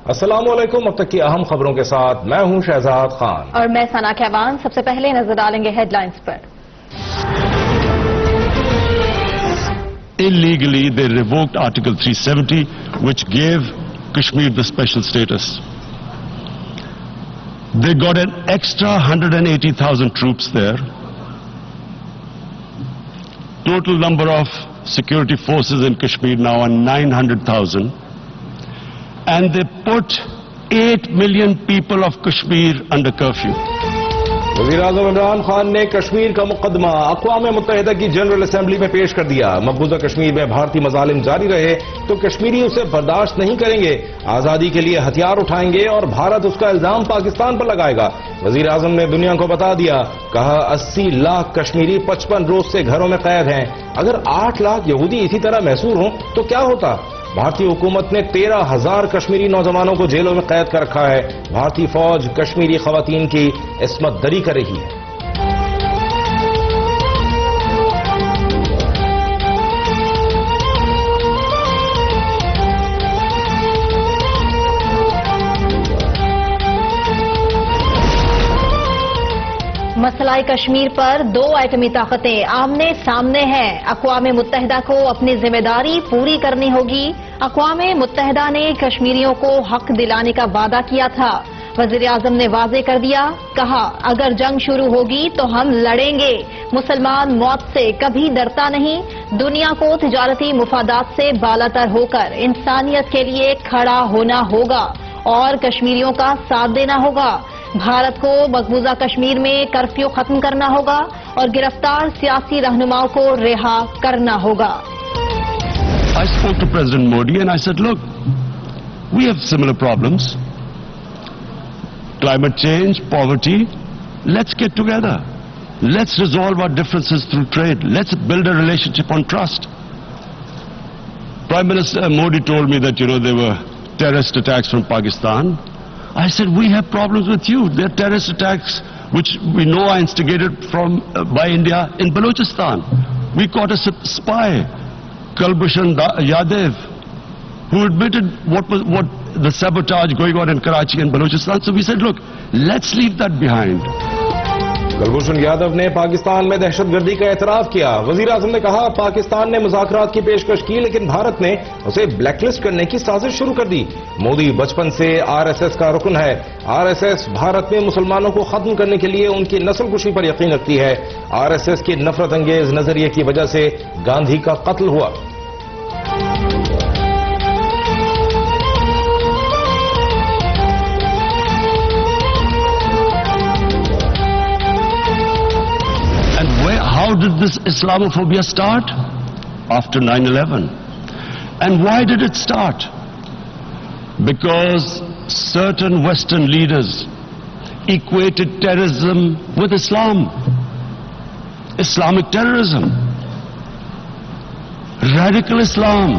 السلام علیکم، اب تک کی اہم خبروں کے ساتھ میں ہوں شہزاد خان اور میں ثنا کیوان۔ سب سے پہلے نظر ڈالیں گے ہیڈ لائنز پر۔ Illegally, they revoked Article 370, which gave Kashmir the special status. They got an extra 180,000 troops there. Total number of security forces in Kashmir now are 900,000. And they put 8 million people of Kashmir under curfew. وزیر اعظم عمران خان نے کشمیر کا مقدمہ اقوام متحدہ کی general assembly میں پیش کر دیا۔ مقبوضہ کشمیر میں بھارتی مظالم جاری رہے تو کشمیری اسے برداشت نہیں کریں گے، آزادی کے لیے ہتھیار اٹھائیں گے اور بھارت اس کا الزام پاکستان پر لگائے گا۔ وزیر اعظم نے دنیا کو بتا دیا، کہا 80 لاکھ کشمیری 55 روز سے گھروں میں قید ہیں، اگر 8 لاکھ یہودی اسی طرح محصور ہوں تو کیا ہوتا؟ بھارتی حکومت نے 13,000 کشمیری نوجوانوں کو جیلوں میں قید کر رکھا ہے۔ بھارتی فوج کشمیری خواتین کی عصمت دری کر رہی ہے۔ مسئلہ کشمیر پر 2 ایٹمی طاقتیں آمنے سامنے ہیں، اقوام متحدہ کو اپنی ذمہ داری پوری کرنی ہوگی۔ اقوام متحدہ نے کشمیریوں کو حق دلانے کا وعدہ کیا تھا، وزیر اعظم نے واضح کر دیا، کہا اگر جنگ شروع ہوگی تو ہم لڑیں گے، مسلمان موت سے کبھی ڈرتا نہیں، دنیا کو تجارتی مفادات سے بالاتر ہو کر انسانیت کے لیے کھڑا ہونا ہوگا اور کشمیریوں کا ساتھ دینا ہوگا۔ بھارت کو مقبوضہ کشمیر میں کرفیو ختم کرنا ہوگا اور گرفتار سیاسی رہنماؤں کو رہا کرنا ہوگا۔ I spoke to President Modi and I said, look, we have similar problems. Climate change, poverty, let's get together. Let's resolve our differences through trade. Let's build a relationship on trust. Prime Minister Modi told me that, there were terrorist attacks from Pakistan. I said, we have problems with you. There are terrorist attacks which we know are instigated by India in Balochistan. We caught a spy, Kulbhushan Yadav, who admitted what the sabotage going on in Karachi and Balochistan. So we said, look, let's leave that behind. Kulbhushan Yadav نے پاکستان میں دہشت گردی کا اعتراف کیا۔ وزیر اعظم نے کہا پاکستان نے مذاکرات کی پیشکش کی لیکن بھارت نے اسے بلیک لسٹ کرنے کی سازش شروع کر دی۔ مودی بچپن سے RSS کا رکن ہے۔ RSS بھارت میں مسلمانوں کو ختم کرنے کے لیے ان کی نسل کشی پر یقین رکھتی ہے۔ RSS کی نفرت انگیز نظریے کی وجہ سے گاندھی کا قتل ہوا۔ How did this Islamophobia start? After 9/11. And why did it start? Because certain Western leaders equated terrorism with Islam. Islamic terrorism. Radical Islam.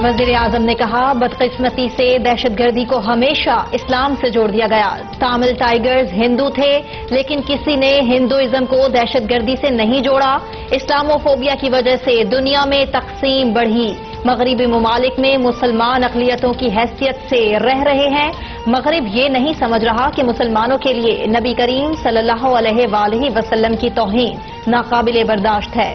وزیر اعظم نے کہا بدقسمتی سے دہشت گردی کو ہمیشہ اسلام سے جوڑ دیا گیا۔ تامل ٹائیگرز ہندو تھے لیکن کسی نے ہندوازم کو دہشت گردی سے نہیں جوڑا۔ اسلاموفوبیا کی وجہ سے دنیا میں تقسیم بڑھی، مغربی ممالک میں مسلمان اقلیتوں کی حیثیت سے رہ رہے ہیں۔ مغرب یہ نہیں سمجھ رہا کہ مسلمانوں کے لیے نبی کریم صلی اللہ علیہ وآلہ وسلم کی توہین ناقابل برداشت ہے۔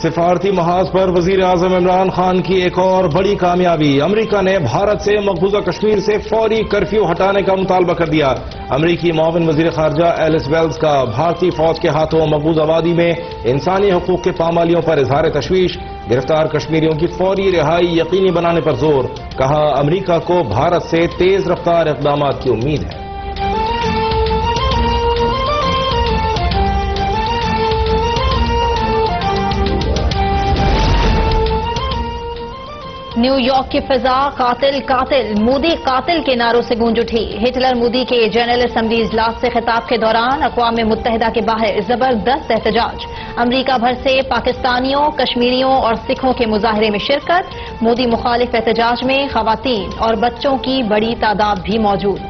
سفارتی محاذ پر وزیر اعظم عمران خان کی ایک اور بڑی کامیابی، امریکہ نے بھارت سے مقبوضہ کشمیر سے فوری کرفیو ہٹانے کا مطالبہ کر دیا۔ امریکی معاون وزیر خارجہ ایلس ویلز کا بھارتی فوج کے ہاتھوں مقبوضہ وادی میں انسانی حقوق کے پامالیوں پر اظہار تشویش، گرفتار کشمیریوں کی فوری رہائی یقینی بنانے پر زور، کہا امریکہ کو بھارت سے تیز رفتار اقدامات کی امید ہے۔ نیو یارک کی فضا قاتل قاتل مودی قاتل کے نعروں سے گونج اٹھی۔ ہٹلر مودی کے جنرل اسمبلی اجلاس سے خطاب کے دوران اقوام متحدہ کے باہر زبردست احتجاج، امریکہ بھر سے پاکستانیوں، کشمیریوں اور سکھوں کے مظاہرے میں شرکت، مودی مخالف احتجاج میں خواتین اور بچوں کی بڑی تعداد بھی موجود۔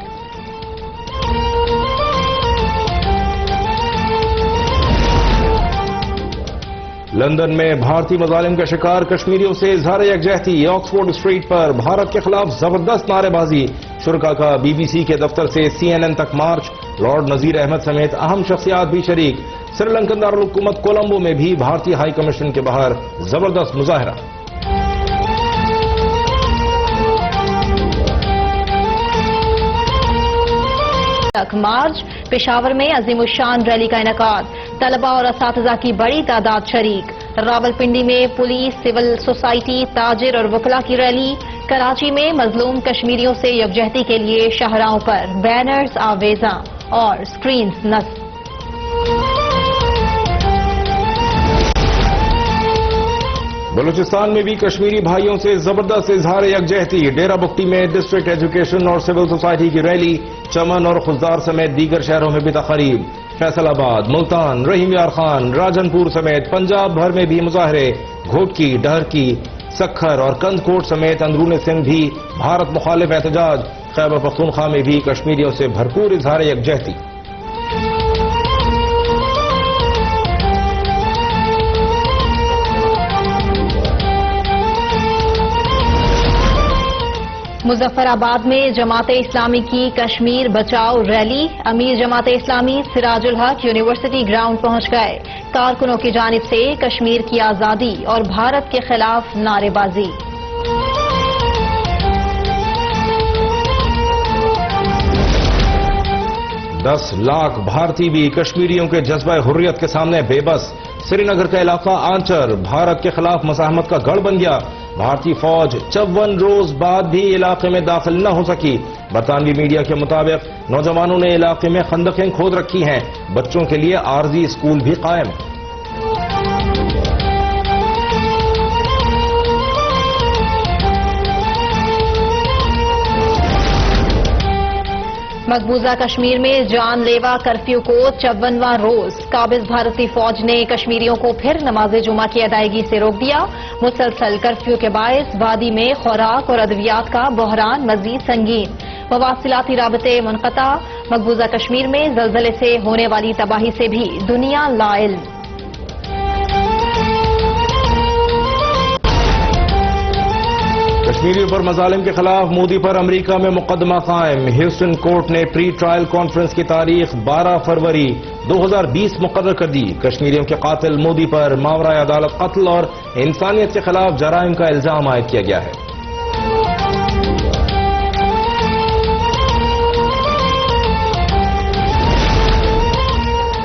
لندن میں بھارتی مظالم کا شکار کشمیریوں سے اظہار یکجہتی، آکسفورڈ اسٹریٹ پر بھارت کے خلاف زبردست نعرے بازی، شرکا کا بی بی سی کے دفتر سے CNN تک مارچ، لارڈ نذیر احمد سمیت اہم شخصیات بھی شریک، سری لنکن دارالحکومت کولمبو میں بھی بھارتی ہائی کمیشن کے باہر زبردست مظاہرہ۔ مارچ، پشاور میں عظیم الشان ریلی کا انعقاد، طلباء اور اساتذہ کی بڑی تعداد شریک، راولپنڈی میں پولیس، سول سوسائٹی، تاجر اور وکلاء کی ریلی، کراچی میں مظلوم کشمیریوں سے یکجہتی کے لیے شاہراہوں پر بینرز، آویزاں اور سکرینز نصب۔ بلوچستان میں بھی کشمیری بھائیوں سے زبردست اظہار یکجہتی، ڈیرہ بگٹی میں ڈسٹرکٹ ایجوکیشن اور سول سوسائٹی کی ریلی، چمن اور خزدار سمیت دیگر شہروں میں بھی تقریب، فیصل آباد، ملتان، رحیم یار خان، راجن پور سمیت پنجاب بھر میں بھی مظاہرے، گھوٹکی، ڈہرکی، سکھر اور کند کوٹ سمیت اندرون سندھ بھی بھارت مخالف احتجاج، خیبر پختونخوا میں بھی کشمیریوں سے بھرپور اظہار یکجہتی۔ مظفر آباد میں جماعت اسلامی کی کشمیر بچاؤ ریلی، امیر جماعت اسلامی سراج الحق یونیورسٹی گراؤنڈ پہنچ گئے، کارکنوں کی جانب سے کشمیر کی آزادی اور بھارت کے خلاف نعرے بازی۔ دس لاکھ بھارتی بھی کشمیریوں کے جذبہ حریت کے سامنے بے بس، سری نگر کا علاقہ آنچر بھارت کے خلاف مزاحمت کا گڑھ بن گیا، بھارتی فوج 54 روز بعد بھی علاقے میں داخل نہ ہو سکی، برطانوی میڈیا کے مطابق نوجوانوں نے علاقے میں خندقیں کھود رکھی ہیں، بچوں کے لیے عارضی اسکول بھی قائم۔ مقبوضہ کشمیر میں جان لیوا کرفیو کو 54واں روز، قابض بھارتی فوج نے کشمیریوں کو پھر نماز جمعہ کی ادائیگی سے روک دیا، مسلسل کرفیو کے باعث وادی میں خوراک اور ادویات کا بحران مزید سنگین، مواصلاتی رابطے منقطع، مقبوضہ کشمیر میں زلزلے سے ہونے والی تباہی سے بھی دنیا لا علم۔ کشمیریوں پر مظالم کے خلاف مودی پر امریکہ میں مقدمہ قائم، ہیوسٹن کورٹ نے پری ٹرائل کانفرنس کی تاریخ 12 فروری 2020 مقرر کر دی، کشمیریوں کے قاتل مودی پر ماورائے عدالت قتل اور انسانیت کے خلاف جرائم کا الزام عائد کیا گیا ہے۔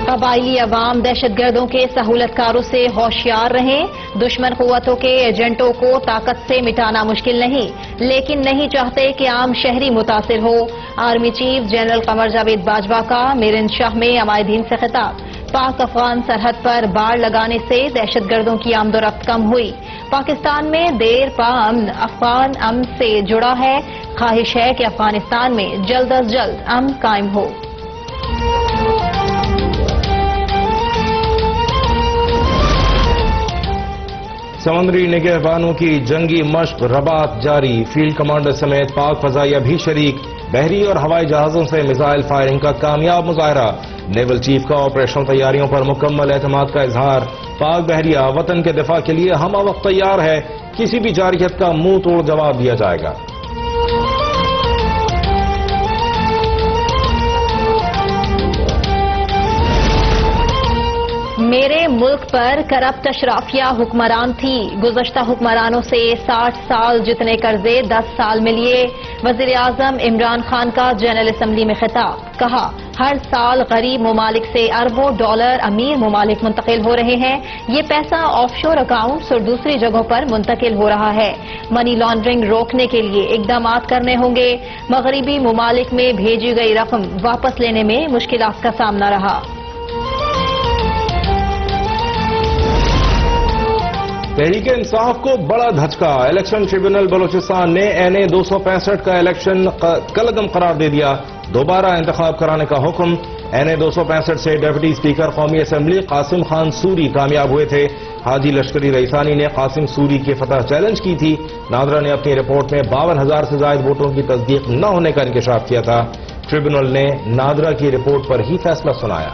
قبائلی عوام دہشت گردوں کے سہولت کاروں سے ہوشیار رہیں، دشمن قوتوں کے ایجنٹوں کو طاقت سے مٹانا مشکل نہیں، لیکن نہیں چاہتے کہ عام شہری متاثر ہو، army chief general Qamar Javed Bajwa کا میرن شاہ میں عمائدین سے خطاب، پاک افغان سرحد پر باڑ لگانے سے دہشت گردوں کی آمد و رفت کم ہوئی، پاکستان میں دیر پا امن افغان امن سے جڑا ہے، خواہش ہے کہ افغانستان میں جلد از جلد امن قائم ہو۔ سمندری نگہبانوں کی جنگی مشق رباط جاری، فیلڈ کمانڈر سمیت پاک فضائیہ بھی شریک، بحری اور ہوائی جہازوں سے میزائل فائرنگ کا کامیاب مظاہرہ، نیول چیف کا آپریشنل تیاریوں پر مکمل اعتماد کا اظہار، پاک بحریہ وطن کے دفاع کے لیے ہمہ وقت تیار ہے، کسی بھی جارحیت کا منہ توڑ جواب دیا جائے گا۔ میرے ملک پر کرپٹ اشرافیہ حکمران تھی، گزشتہ حکمرانوں سے 60 سال جتنے قرضے 10 سال میں لیے، وزیر اعظم عمران خان کا جنرل اسمبلی میں خطاب، کہا ہر سال غریب ممالک سے اربوں ڈالر امیر ممالک منتقل ہو رہے ہیں، یہ پیسہ آف شور اکاؤنٹس اور دوسری جگہوں پر منتقل ہو رہا ہے، منی لانڈرنگ روکنے کے لیے اقدامات کرنے ہوں گے، مغربی ممالک میں بھیجی گئی رقم واپس لینے میں مشکلات کا سامنا رہا۔ تحریک انصاف کو بڑا دھچکا، الیکشن ٹریبونل بلوچستان نے NA 265 کا الیکشن کالعدم قرار دے دیا، دوبارہ انتخاب کرانے کا حکم، NA 265 سے ڈیپٹی اسپیکر قومی اسمبلی قاسم خان سوری کامیاب ہوئے تھے، حاجی لشکری رئیسانی نے قاسم سوری کی فتح چیلنج کی تھی، نادرا نے اپنی رپورٹ میں 52,000 سے زائد ووٹوں کی تصدیق نہ ہونے کا انکشاف کیا تھا، ٹریبونل نے نادرا کی رپورٹ پر ہی فیصلہ سنایا۔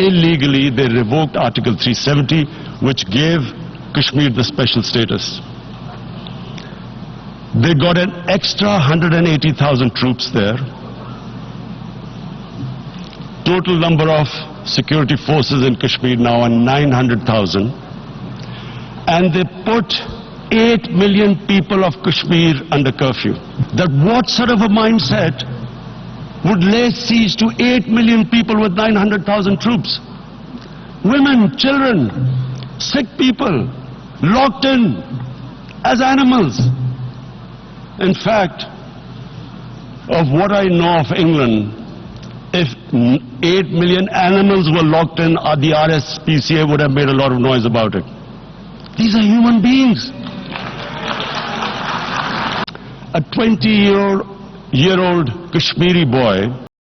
Illegally, they revoked Article 370, which gave Kashmir the special status. They got an extra 180,000 troops there. Total number of security forces in Kashmir now are 900,000. And they put 8 million people of Kashmir under curfew. That what sort of a mindset would lay siege to 8 million people with 900,000 troops? Women, children, sick people, locked in as animals. In fact, of what I know of England, if 8 million animals were locked in, the RSPCA would have made a lot of noise about it. These are human beings. A 20-year-old Kashmiri boy